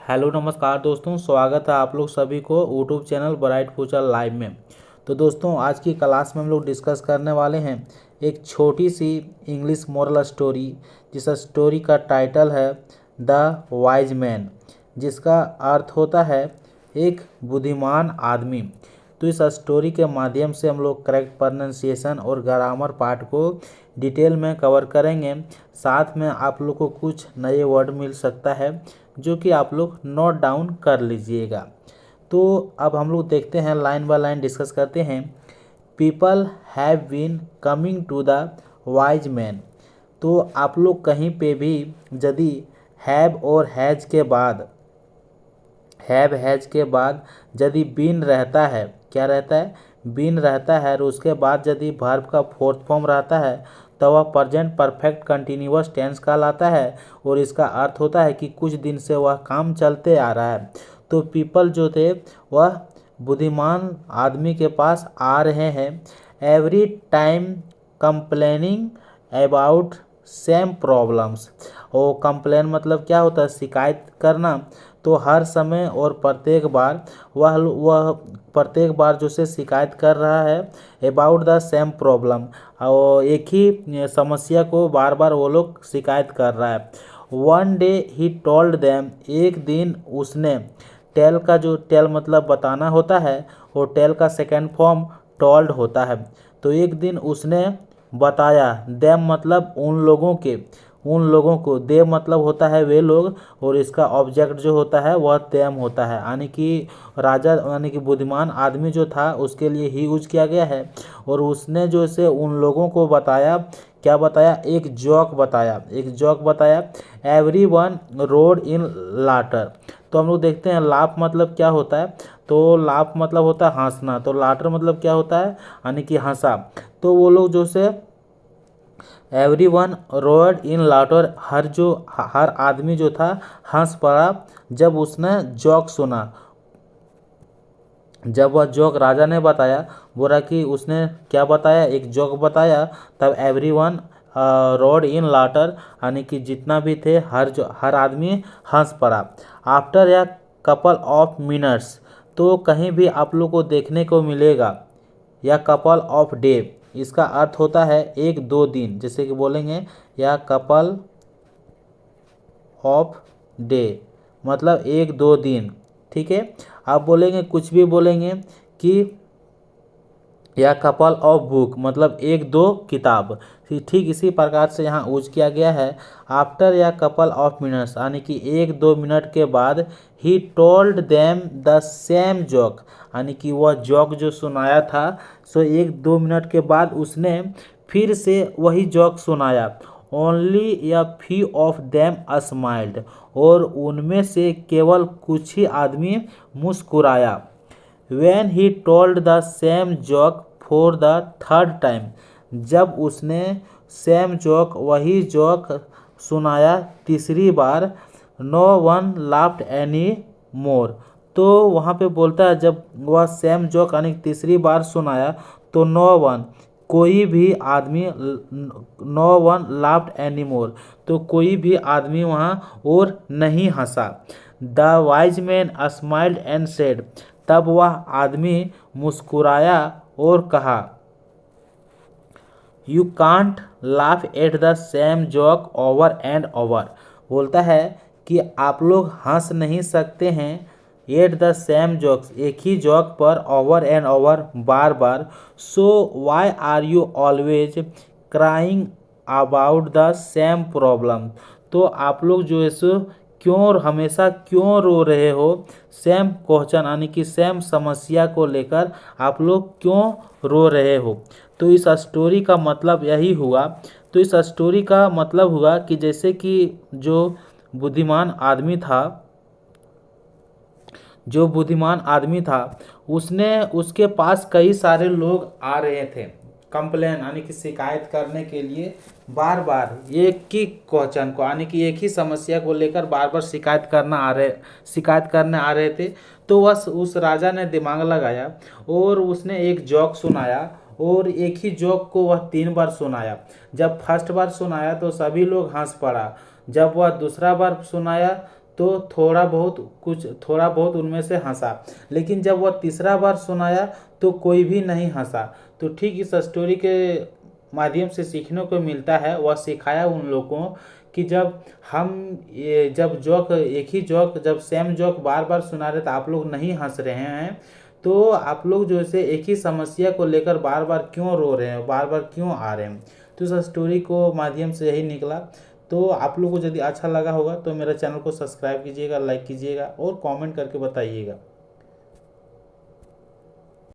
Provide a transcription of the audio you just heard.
Hello नमस्कार दोस्तों, स्वागत है आप लोग सभी को YouTube channel bright future live में। तो दोस्तों, आज की क्लास में हम लोग डिस्कस करने वाले हैं एक छोटी सी इंग्लिश मोरल स्टोरी, जिस स्टोरी का टाइटल है द वाइज मैन, जिसका अर्थ होता है एक बुद्धिमान आदमी। तो इस स्टोरी के माध्यम से हम लोग करेक्ट प्रोनाउंसिएशन और ग्रामर पार्ट को डिटेल में कवर करेंगे। साथ में आप लोग को कुछ नए वर्ड मिल सकता है जो कि आप लोग नोट डाउन कर लीजिएगा। तो अब हम लोग देखते हैं, लाइन बाय लाइन डिस्कस करते हैं। People have been coming to the wise man. तो आप लोग कहीं पे भी यदि हैव और हैज के बाद यदि बीन रहता है, क्या रहता है, बीन रहता है, और उसके बाद यदि वर्ब का फोर्थ फॉर्म रहता है तो वह प्रेजेंट परफेक्ट कंटिन्यूअस टेंस कहलाता है और इसका अर्थ होता है कि कुछ दिन से वह काम चलते आ रहा है। तो पीपल जो थे वह बुद्धिमान आदमी के पास आ रहे हैं। Every time complaining about same problems. और कंप्लेन मतलब क्या होता है, शिकायत करना। तो हर समय और प्रत्येक बार वह प्रत्येक बार जो से शिकायत कर रहा है अबाउट द सेम प्रॉब्लम, और एक ही समस्या को बार बार वो लोग शिकायत कर रहा है। One day he told them, एक दिन उसने, टेल का जो टेल मतलब बताना होता है और टेल का सेकेंड फॉर्म टोल्ड होता है। तो एक दिन उसने बताया, देम मतलब उन लोगों को, दे मतलब होता है वे लोग, और इसका ऑब्जेक्ट जो होता है वह देम होता है, यानी कि राजा यानी कि बुद्धिमान आदमी जो था उसके लिए ही यूज किया गया है। और उसने जो इसे उन लोगों को बताया, क्या बताया, एक जोक बताया। एवरी वन रोड इन लाटर। तो हम लोग देखते हैं लाफ मतलब क्या होता है। तो लाफ मतलब होता है हंसना, तो लाटर मतलब क्या होता है, यानी कि हंसा। तो वो लोग जो से एवरी वन रोड इन लाटर, हर आदमी जो था हंस पड़ा जब उसने जोक सुना। जब वह जोक राजा ने बताया, बोला कि उसने क्या बताया, एक जोक बताया, तब एवरी वन रोड इन लाटर, यानी कि जितना भी थे हर आदमी हंस पड़ा। आफ्टर या कपल ऑफ मिनट्स, तो कहीं भी आप लोग को देखने को मिलेगा या कपल ऑफ डे, इसका अर्थ होता है एक दो दिन, जैसे कि बोलेंगे या कपल ऑफ डे मतलब एक दो दिन। ठीक है, आप बोलेंगे कुछ भी बोलेंगे कि या कपल ऑफ बुक मतलब एक दो किताब। ठीक इसी प्रकार से यहाँ यूज किया गया है आफ्टर या कपल ऑफ मिनट्स, यानी कि एक दो मिनट के बाद he told them the same joke, यानी कि वह जोक जो सुनाया था, सो एक दो मिनट के बाद उसने फिर से वही जोक सुनाया। ओनली या फ्यू ऑफ देम स्माइल्ड, और उनमें से केवल कुछ ही आदमी मुस्कुराया। When he told the same joke for the third time, जब उसने सेम जोक वही जोक सुनाया तीसरी बार, no one laughed any more. तो वहाँ पे बोलता है जब वह सेम जोक यानी तीसरी बार सुनाया तो कोई भी आदमी, no one laughed any more, तो कोई भी आदमी वहाँ और नहीं हंसा। The wise man smiled and said, तब वह आदमी मुस्कुराया और कहा, you can't laugh at the same joke over and over. बोलता है कि आप लोग हंस नहीं सकते हैं एट द सेम जोक्स, एक ही जोक पर ओवर एंड ओवर बार बार। So why are you always crying about the same problem. तो आप लोग जो है सो हमेशा क्यों रो रहे हो, सेम क्वेश्चन यानी कि सेम समस्या को लेकर आप लोग क्यों रो रहे हो। तो इस स्टोरी का मतलब यही हुआ। तो इस स्टोरी का मतलब हुआ कि जैसे कि जो बुद्धिमान आदमी था उसके पास कई सारे लोग आ रहे थे कंप्लेन यानी कि शिकायत करने के लिए, बार बार एक ही क्वेश्चन को यानी कि एक ही समस्या को लेकर बार बार शिकायत करने आ रहे थे। तो बस उस राजा ने दिमाग लगाया और उसने एक जोक सुनाया, और एक ही जोक को वह 3 बार सुनाया। जब फर्स्ट बार सुनाया तो सभी लोग हंस पड़ा। जब वह दूसरा बार सुनाया तो थोड़ा बहुत उनमें से हंसा, लेकिन जब वह तीसरा बार सुनाया तो कोई भी नहीं हंसा। तो ठीक इस स्टोरी के माध्यम से सीखने को मिलता है, वह सिखाया उन लोगों को कि जब हम ये जब जोक एक ही जोक जब सेम जोक बार बार सुना रहे तो आप लोग नहीं हंस रहे हैं, तो आप लोग जो है एक ही समस्या को लेकर बार बार क्यों रो रहे हैं, बार बार क्यों आ रहे हैं। तो इस स्टोरी को माध्यम से यही निकला। तो आप लोगों को यदि अच्छा लगा होगा तो मेरे चैनल को सब्सक्राइब कीजिएगा, लाइक कीजिएगा और कमेंट करके बताइएगा।